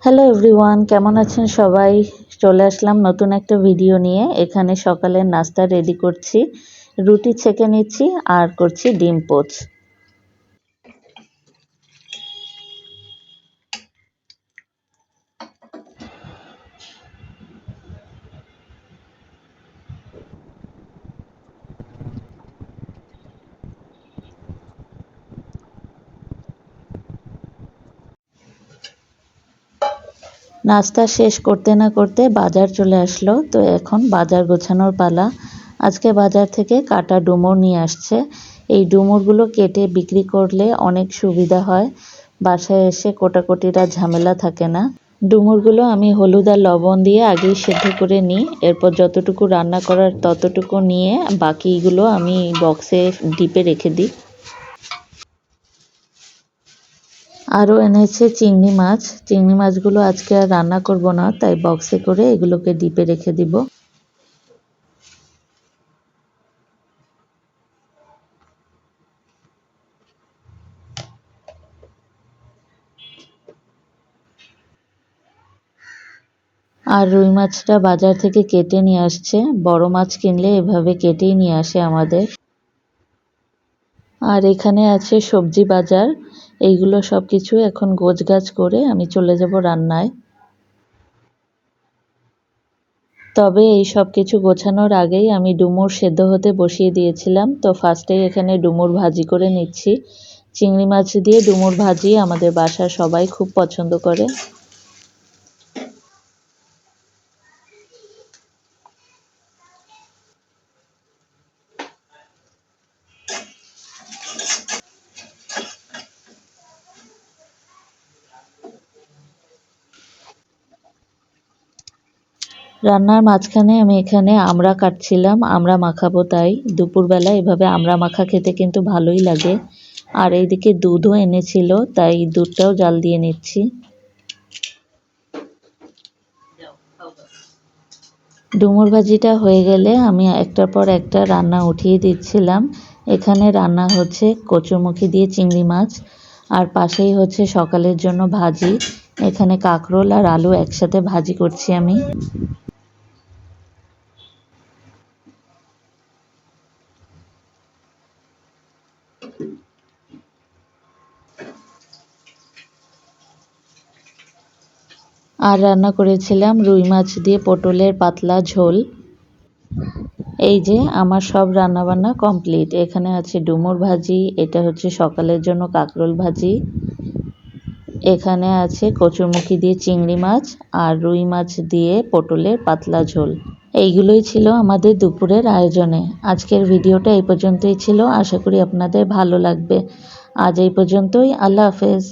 Hello everyone, কেমন আছেন সবাই? চলে আসলাম নতুন একটা ভিডিও নিয়ে। এখানে সকালের নাস্তা রেডি করছি, রুটি ছেঁকে নিচ্ছি আর করছি ডিম পোচ। নাস্তা শেষ করতে না করতে বাজার চলে আসলো, তো এখন বাজার গোছানোর পালা। আজকে বাজার থেকে কাটা ডুমুর নিয়ে আসছে। এই ডুমুরগুলো কেটে বিক্রি করলে অনেক সুবিধা হয়, বাসায় এসে কোটাকুটিরা ঝামেলা থাকে না। ডুমুরগুলো আমি হলুদ আর লবণ দিয়ে আগেই সেদ্ধ করে নিই, এরপর যতটুকু রান্না করার ততটুকু নিয়ে বাকিগুলো আমি বক্সে ডিপে রেখে দিই। আরও এনেছে চিংড়ি মাছ। চিংড়ি মাছগুলো আজকে আর রান্না করব না, তাই বক্সে করে এগুলোকে ডিপে রেখে দিব। আর রুই মাছটা বাজার থেকে কেটে নিয়ে আসছে। বড় মাছ কিনলে এভাবে কেটেই নিয়ে আসে আমাদের। আর এখানে আছে সবজি বাজার। এইগুলো সব কিছু এখন গোছগাছ করে আমি চলে যাব রান্নায়। তবে এই সব কিছু গোছানোর আগেই আমি ডুমুর সেদ্ধ হতে বসিয়ে দিয়েছিলাম। তো ফার্স্টেই এখানে ডুমুর ভাজি করে নিচ্ছি। চিংড়ি মাছ দিয়ে ডুমুর ভাজি আমাদের বাসার সবাই খুব পছন্দ করে। রান্নার মাঝখানে আমি এখানে আমড়া কাটছিলাম, আমড়া মাখাবো তাই। দুপুরবেলা এভাবে আমড়া মাখা খেতে কিন্তু ভালোই লাগে। আর এইদিকে দুধও এনেছিল, তাই দুধটাও জাল দিয়ে নিচ্ছি। ডুমুর ভাজিটা হয়ে গেলে আমি একটার পর একটা রান্না উঠিয়ে দিচ্ছিলাম। এখানে রান্না হচ্ছে কচুরমুখী দিয়ে চিংড়ি মাছ, আর পাশেই হচ্ছে সকালের জন্য ভাজি। এখানে কাঁকরোল আর আলু একসাথে ভাজি করছি আমি। আর রান্না করেছিলাম রুই মাছ দিয়ে পটলের পাতলা ঝোল। এই যে আমার সব রান্নাবান্না কমপ্লিট। এখানে আছে ডুমুর ভাজি, এটা হচ্ছে সকালের জন্য কাঁকরোল ভাজি, এখানে আছে কচুরমুখী দিয়ে চিংড়ি মাছ আর রুই মাছ দিয়ে পটলের পাতলা ঝোল। এইগুলোই ছিল আমাদের দুপুরের আয়োজনে। আজকের ভিডিওটা এই পর্যন্তই ছিল, আশা করি আপনাদের ভালো লাগবে। আজ এই পর্যন্তই, আল্লাহ হাফেজ।